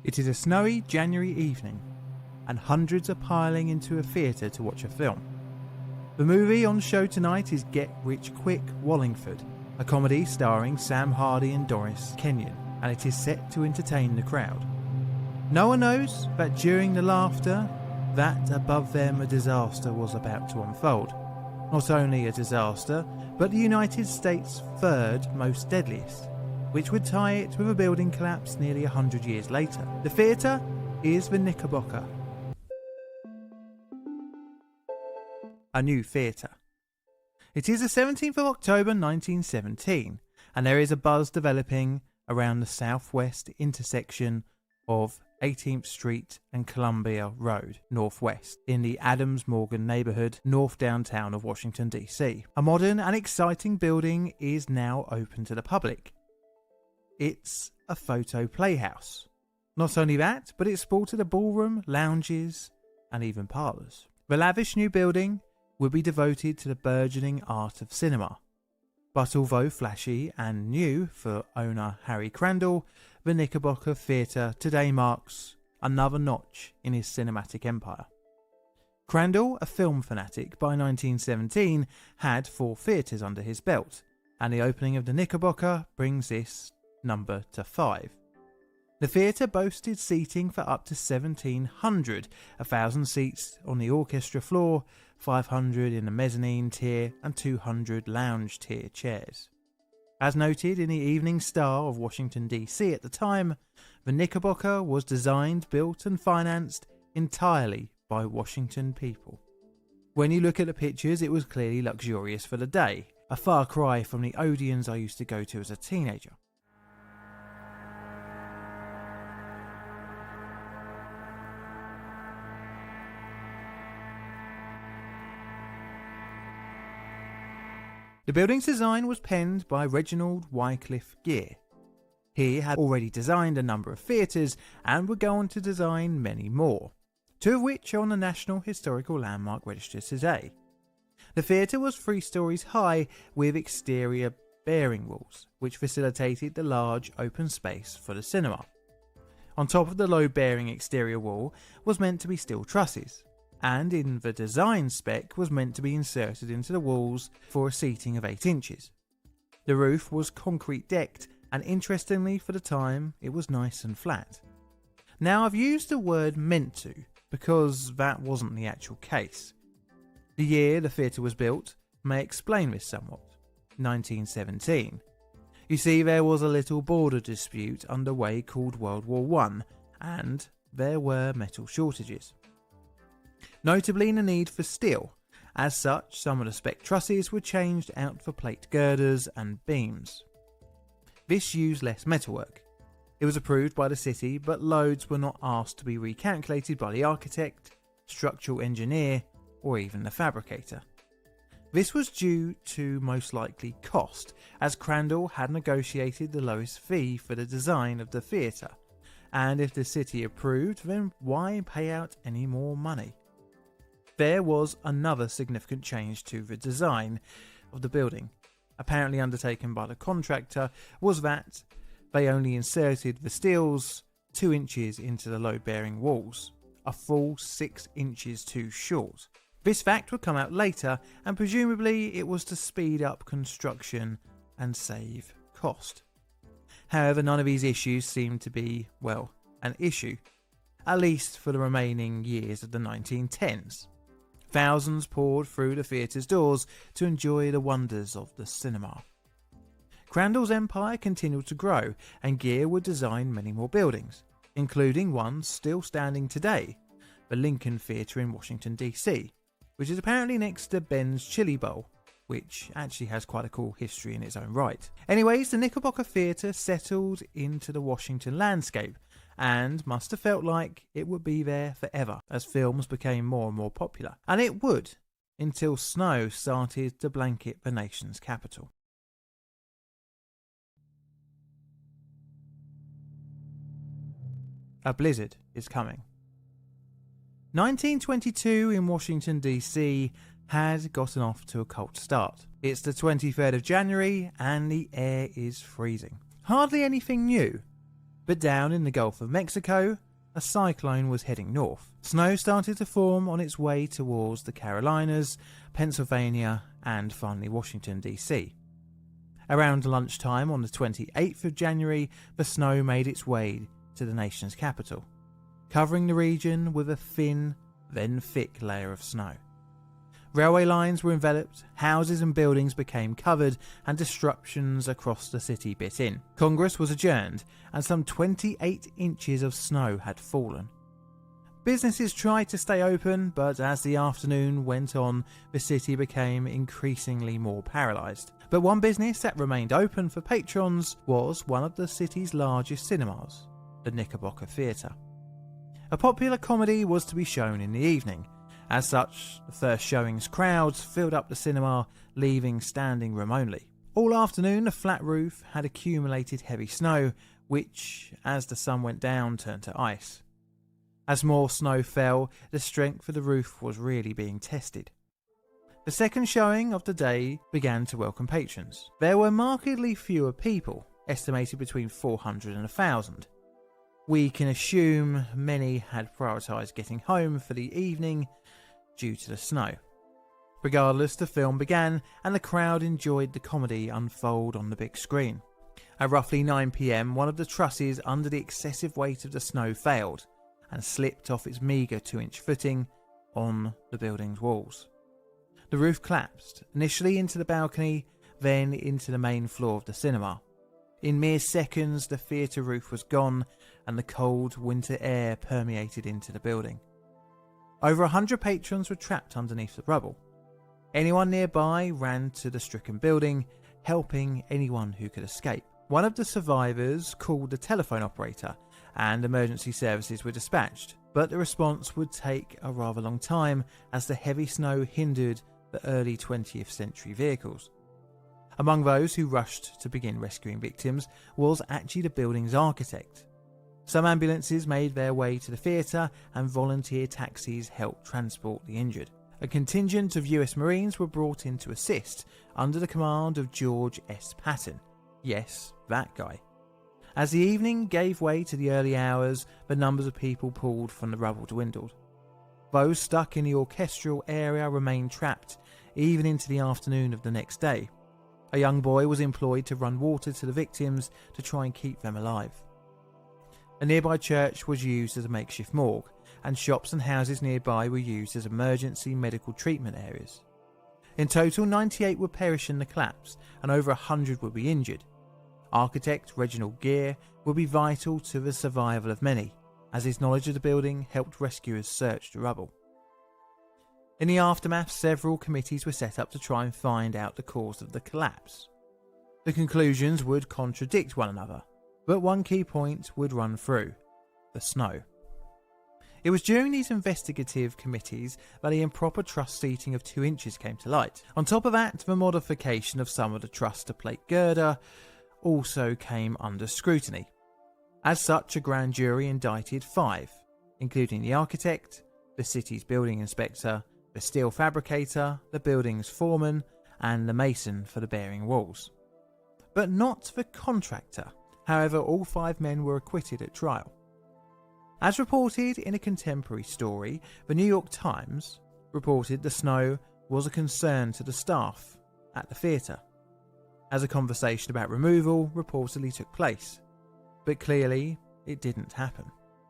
It is a snowy January evening, and hundreds are piling into a theatre to watch a film. The movie on show tonight is Get Rich Quick Wallingford, a comedy starring Sam Hardy and Doris Kenyon, and it is set to entertain the crowd. No one knows that during the laughter, that above them a disaster was about to unfold. Not only a disaster, but the United States' third most deadliest, which would tie it with a building collapse nearly 100 years later. The theatre is the Knickerbocker. A new theatre. It is the 17th of October 1917, and there is a buzz developing around the southwest intersection of 18th Street and Columbia Road, northwest, in the Adams-Morgan neighbourhood, north downtown of Washington, D.C. A modern and exciting building is now open to the public. It's a photo playhouse. Not only that, but it sported a ballroom, lounges, and even parlours. The lavish new building would be devoted to the burgeoning art of cinema. But although flashy and new for owner Harry Crandall, the Knickerbocker Theatre today marks another notch in his cinematic empire. Crandall, a film fanatic by 1917, had 4 theatres under his belt, and the opening of the Knickerbocker brings this number to 5. The theatre boasted seating for up to 1,700, 1,000 seats on the orchestra floor, 500 in the mezzanine tier, and 200 lounge tier chairs. As noted in the Evening Star of Washington, D.C. at the time, the Knickerbocker was designed, built and financed entirely by Washington people. When you look at the pictures, it was clearly luxurious for the day, a far cry from the Odeons I used to go to as a teenager. The building's design was penned by Reginald Wycliffe Gear. He had already designed a number of theatres and would go on to design many more, 2 of which are on the National Historical Landmark Register today. The theatre was 3 stories high with exterior bearing walls, which facilitated the large open space for the cinema. On top of the load-bearing exterior wall was meant to be steel trusses, and in the design spec was meant to be inserted into the walls for a seating of 8 inches. The roof was concrete decked, and interestingly for the time it was nice and flat. Now I've used the word meant to because that wasn't the actual case. The year the theatre was built may explain this somewhat. 1917. You see, there was a little border dispute underway called World War I, and there were metal shortages. Notably the need for steel. As such, some of the spec trusses were changed out for plate girders and beams. This used less metalwork. It was approved by the city, but loads were not asked to be recalculated by the architect, structural engineer, or even the fabricator. This was due to most likely cost, as Crandall had negotiated the lowest fee for the design of the theatre, and if the city approved, then why pay out any more money? There was another significant change to the design of the building, apparently undertaken by the contractor, was that they only inserted the steels 2 inches into the load-bearing walls, a full 6 inches too short. This fact would come out later, and presumably it was to speed up construction and save cost. However, none of these issues seemed to be, well, an issue, at least for the remaining years of the 1910s. Thousands poured through the theatre's doors to enjoy the wonders of the cinema. Crandall's empire continued to grow, and Gear would design many more buildings, including one still standing today, the Lincoln Theatre in Washington, D.C., which is apparently next to Ben's Chili Bowl, which actually has quite a cool history in its own right. Anyways, the Knickerbocker Theatre settled into the Washington landscape, and must have felt like it would be there forever as films became more and more popular. And it would, until snow started to blanket the nation's capital. A blizzard is coming. 1922 in Washington, D.C. had gotten off to a cold start. It's the 23rd of January and the air is freezing. Hardly anything new, But down in the Gulf of Mexico, a cyclone was heading north. Snow started to form on its way towards the Carolinas, Pennsylvania, and finally Washington, D.C. Around lunchtime on the 28th of January, the snow made its way to the nation's capital, covering the region with a thin, then thick layer of snow. Railway lines were enveloped, houses and buildings became covered, and disruptions across the city bit in. Congress was adjourned, and some 28 inches of snow had fallen. Businesses tried to stay open, but as the afternoon went on, the city became increasingly more paralysed. But one business that remained open for patrons was one of the city's largest cinemas, the Knickerbocker Theatre. A popular comedy was to be shown in the evening. As such, the first showing's crowds filled up the cinema, leaving standing room only. All afternoon, the flat roof had accumulated heavy snow, which, as the sun went down, turned to ice. As more snow fell, the strength of the roof was really being tested. The second showing of the day began to welcome patrons. There were markedly fewer people, estimated between 400 and 1,000. We can assume many had prioritised getting home for the evening due to the snow. Regardless, the film began and the crowd enjoyed the comedy unfold on the big screen. At roughly 9 p.m, one of the trusses under the excessive weight of the snow failed and slipped off its meagre 2-inch footing on the building's walls. The roof collapsed, initially into the balcony, then into the main floor of the cinema. In mere seconds, the theatre roof was gone and the cold winter air permeated into the building. Over 100 patrons were trapped underneath the rubble. Anyone nearby ran to the stricken building, helping anyone who could escape. One of the survivors called the telephone operator and emergency services were dispatched, but the response would take a rather long time as the heavy snow hindered the early 20th century vehicles. Among those who rushed to begin rescuing victims was actually the building's architect. Some ambulances made their way to the theatre and volunteer taxis helped transport the injured. A contingent of US Marines were brought in to assist under the command of George S. Patton. Yes, that guy. As the evening gave way to the early hours, the numbers of people pulled from the rubble dwindled. Those stuck in the orchestral area remained trapped even into the afternoon of the next day. A young boy was employed to run water to the victims to try and keep them alive. A nearby church was used as a makeshift morgue, and shops and houses nearby were used as emergency medical treatment areas. In total, 98 would perish in the collapse, and over 100 would be injured. Architect Reginald Gere would be vital to the survival of many, as his knowledge of the building helped rescuers search the rubble. In the aftermath, several committees were set up to try and find out the cause of the collapse. The conclusions would contradict one another, but one key point would run through: the snow. It was during these investigative committees that the improper truss seating of 2 inches came to light. On top of that, the modification of some of the truss to plate girder also came under scrutiny. As such, a grand jury indicted 5, including the architect, the city's building inspector, the steel fabricator, the building's foreman, and the mason for the bearing walls. But not the contractor. However, all 5 men were acquitted at trial. As reported in a contemporary story, the New York Times reported the snow was a concern to the staff at the theatre, as a conversation about removal reportedly took place. But clearly, it didn't happen.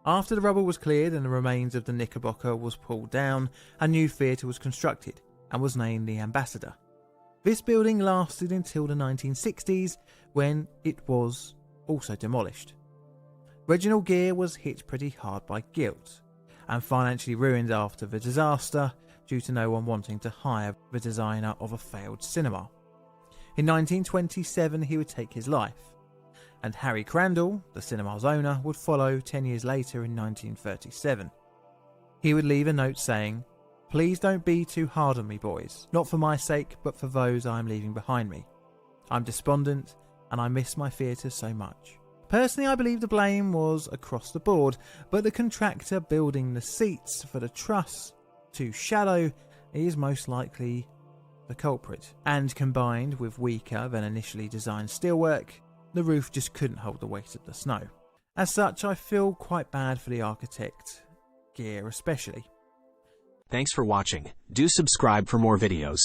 After the rubble was cleared and the remains of the Knickerbocker was pulled down, a new theatre was constructed and was named the Ambassador. This building lasted until the 1960s, when it was also demolished. Reginald Gere was hit pretty hard by guilt and financially ruined after the disaster due to no one wanting to hire the designer of a failed cinema. In 1927 he would take his life, and Harry Crandall, the cinema's owner, would follow 10 years later in 1937. He would leave a note saying, "Please don't be too hard on me, boys, not for my sake but for those I am leaving behind me. I'm despondent and I miss my theatre so much." Personally, I believe the blame was across the board, but the contractor building the seats for the truss too shallow is most likely the culprit, and combined with weaker than initially designed steelwork, the roof just couldn't hold the weight of the snow. As such, I feel quite bad for the architect, Gere especially. Thanks for watching. Do subscribe for more videos.